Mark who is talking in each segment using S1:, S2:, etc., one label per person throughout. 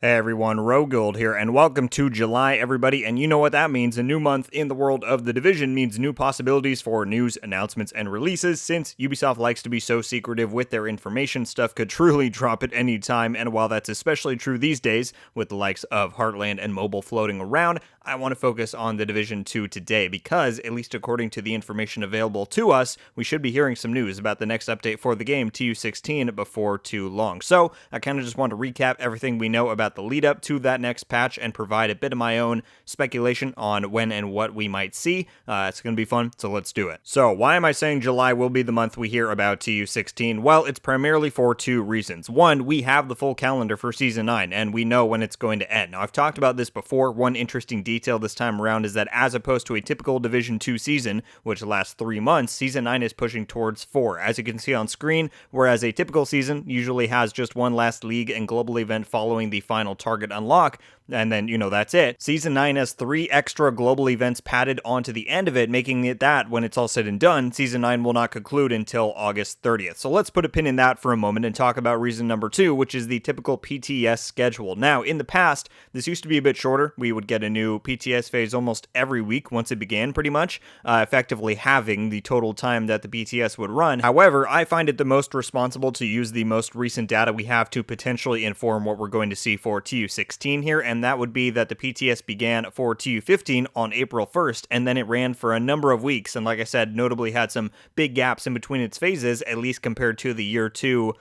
S1: Hey everyone, RogueGold here, and welcome to July, everybody. And you know what that means. A new month in the world of The Division means new possibilities for news, announcements, and releases. Since Ubisoft likes to be so secretive with their information, stuff could truly drop at any time. And while that's especially true these days, with the likes of Heartland and mobile floating around, I want to focus on The Division 2 today because, at least according to the information available to us, we should be hearing some news about the next update for the game, TU16, before too long. So, I kind of just want to recap everything we know about the lead up to that next patch and provide a bit of my own speculation on when and what we might see. It's going to be fun, so let's do it. So, why am I saying July will be the month we hear about TU16? Well, it's primarily for two reasons. One, we have the full calendar for Season 9, and we know when it's going to end. Now, I've talked about this before. One interesting detail this time around is that as opposed to a typical Division 2 season, which lasts 3 months, Season 9 is pushing towards 4, as you can see on screen, whereas a typical season usually has just one last league and global event following the final target unlock, and then, that's it. Season 9 has 3 extra global events padded onto the end of it, making it that, when it's all said and done, Season 9 will not conclude until August 30th. So let's put a pin in that for a moment and talk about reason number 2, which is the typical PTS schedule. Now, in the past, this used to be a bit shorter. We would get a new PTS phase almost every week once it began, pretty much, effectively halving the total time that the PTS would run. However, I find it the most responsible to use the most recent data we have to potentially inform what we're going to see for TU16 here, and that would be that the PTS began for TU15 on April 1st, and then it ran for a number of weeks, and like I said, notably had some big gaps in between its phases, at least compared to the Year 2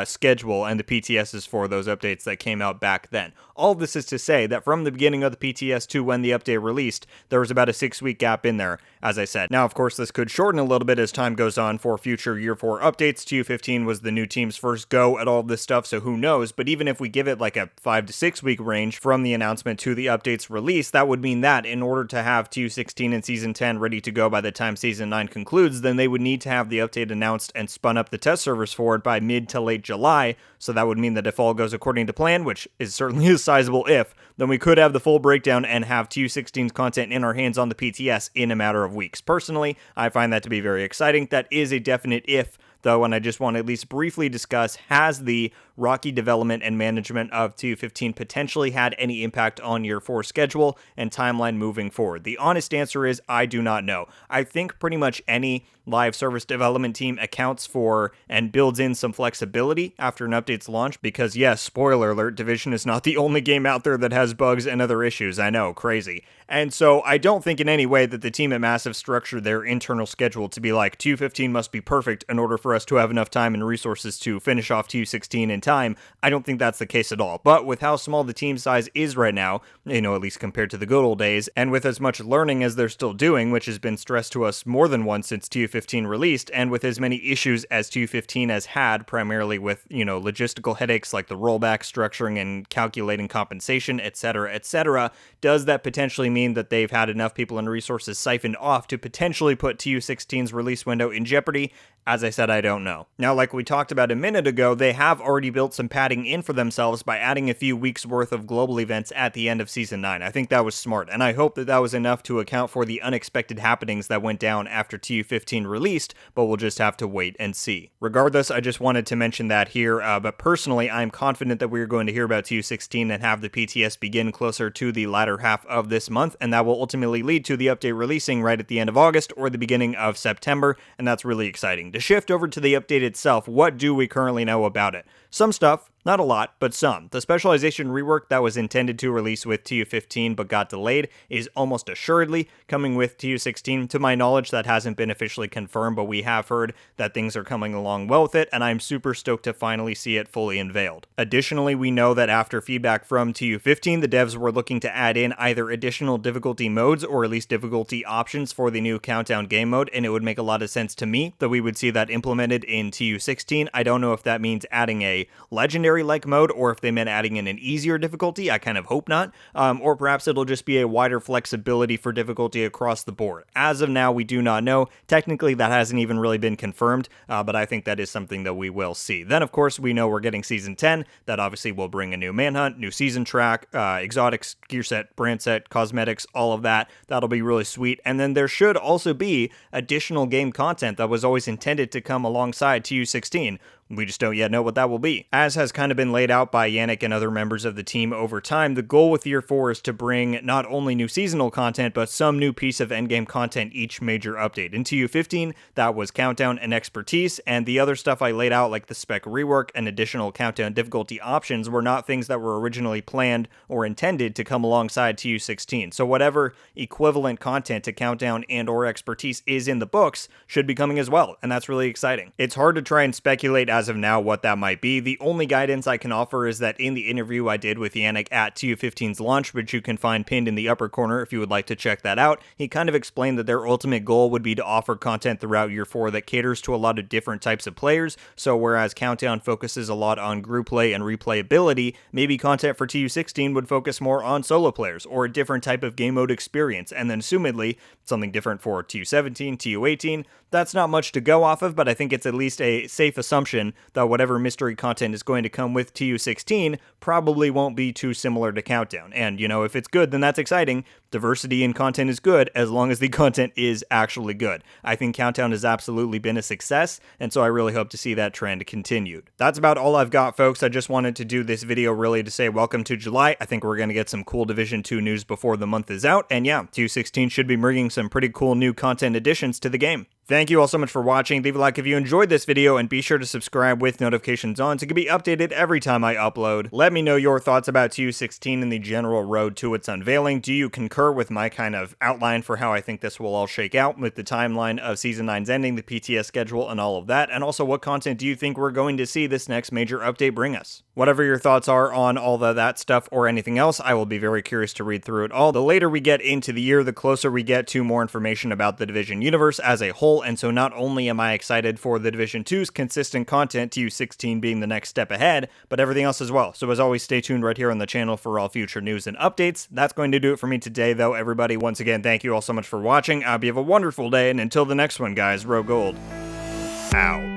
S1: schedule and the PTSs for those updates that came out back then. All of this is to say that from the beginning of the PTS to when the update released, there was about a 6-week gap in there, as I said. Now, of course, this could shorten a little bit as time goes on for future Year 4 updates. TU15 was the new team's first go at all of this stuff, so who knows, but even if we give it like a 5 to 6 week range from the announcement to the update's release, that would mean that in order to have TU16 and Season 10 ready to go by the time Season 9 concludes, then they would need to have the update announced and spun up the test servers for it by mid to late July, so that would mean that if all goes according to plan, which is certainly a sizable if, then we could have the full breakdown and have TU16's content in our hands on the PTS in a matter of weeks. Personally, I find that to be very exciting. That is a definite if, though, and I just want to at least briefly discuss, has the rocky development and management of TU15 potentially had any impact on Year 4 schedule and timeline moving forward? The honest answer is I do not know. I think pretty much any live service development team accounts for and builds in some flexibility after an update's launch because, yes, spoiler alert, Division is not the only game out there that has bugs and other issues. I know, crazy. And so I don't think in any way that the team at Massive structured their internal schedule to be like, TU15 must be perfect in order for us to have enough time and resources to finish off TU16 in time. I don't think that's the case at all. But with how small the team size is right now, at least compared to the good old days, and with as much learning as they're still doing, which has been stressed to us more than once since TU15 released, and with as many issues as TU15 has had, primarily with, logistical headaches like the rollback, structuring, and calculating compensation, etc., does that potentially mean that they've had enough people and resources siphoned off to potentially put TU16's release window in jeopardy? As I said, I don't know. Now, like we talked about a minute ago, they have already built some padding in for themselves by adding a few weeks worth of global events at the end of Season 9. I think that was smart, and I hope that that was enough to account for the unexpected happenings that went down after TU15 released, but we'll just have to wait and see. Regardless, I just wanted to mention that here, but personally, I'm confident that we're going to hear about TU16 and have the PTS begin closer to the latter half of this month, and that will ultimately lead to the update releasing right at the end of August or the beginning of September, and that's really exciting. To shift over to the update itself, what do we currently know about it? Some stuff. Not a lot, but some. The specialization rework that was intended to release with TU15 but got delayed is almost assuredly coming with TU16. To my knowledge, that hasn't been officially confirmed, but we have heard that things are coming along well with it, and I'm super stoked to finally see it fully unveiled. Additionally, we know that after feedback from TU15, the devs were looking to add in either additional difficulty modes or at least difficulty options for the new Countdown game mode, and it would make a lot of sense to me that we would see that implemented in TU16. I don't know if that means adding a legendary like mode, or if they meant adding in an easier difficulty. I kind of hope not. Or perhaps it'll just be a wider flexibility for difficulty across the board. As of now, we do not know. Technically, that hasn't even really been confirmed, but I think that is something that we will see. Then, of course, we know we're getting Season 10. That obviously will bring a new manhunt, new season track, exotics, gear set, brand set, cosmetics, all of that. That'll be really sweet. And then there should also be additional game content that was always intended to come alongside TU16. We just don't yet know what that will be. As has kind of been laid out by Yannick and other members of the team over time, the goal with Year 4 is to bring not only new seasonal content, but some new piece of endgame content each major update. In TU15, that was Countdown and Expertise, and the other stuff I laid out, like the spec rework and additional Countdown difficulty options, were not things that were originally planned or intended to come alongside TU16. So whatever equivalent content to Countdown and or Expertise is in the books should be coming as well, and that's really exciting. It's hard to try and speculate as of now what that might be. The only guidance I can offer is that in the interview I did with Yannick at TU15's launch, which you can find pinned in the upper corner if you would like to check that out, he kind of explained that their ultimate goal would be to offer content throughout Year 4 that caters to a lot of different types of players. So whereas Countdown focuses a lot on group play and replayability, maybe content for TU16 would focus more on solo players or a different type of game mode experience, and then assumedly something different for TU17, TU18. That's not much to go off of, but I think it's at least a safe assumption that whatever mystery content is going to come with TU16 probably won't be too similar to Countdown. And, you know, if it's good, then that's exciting. Diversity in content is good as long as the content is actually good. I think Countdown has absolutely been a success, and so I really hope to see that trend continued. That's about all I've got, folks. I just wanted to do this video really to say welcome to July. I think we're going to get some cool Division 2 news before the month is out, and yeah, TU16 should be bringing some pretty cool new content additions to the game. Thank you all so much for watching. Leave a like if you enjoyed this video, and be sure to subscribe with notifications on so you can be updated every time I upload. Let me know your thoughts about TU16 and the general road to its unveiling. Do you concur with my kind of outline for how I think this will all shake out with the timeline of Season 9's ending, the PTS schedule, and all of that? And also, what content do you think we're going to see this next major update bring us? Whatever your thoughts are on all that stuff or anything else, I will be very curious to read through it all. The later we get into the year, the closer we get to more information about the Division universe as a whole, and so not only am I excited for the Division 2's consistent content, TU16 being the next step ahead, but everything else as well. So as always, stay tuned right here on the channel for all future news and updates. That's going to do it for me today, though, everybody. Once again, thank you all so much for watching. I hope you have a wonderful day, and until the next one, guys, RogueGold out.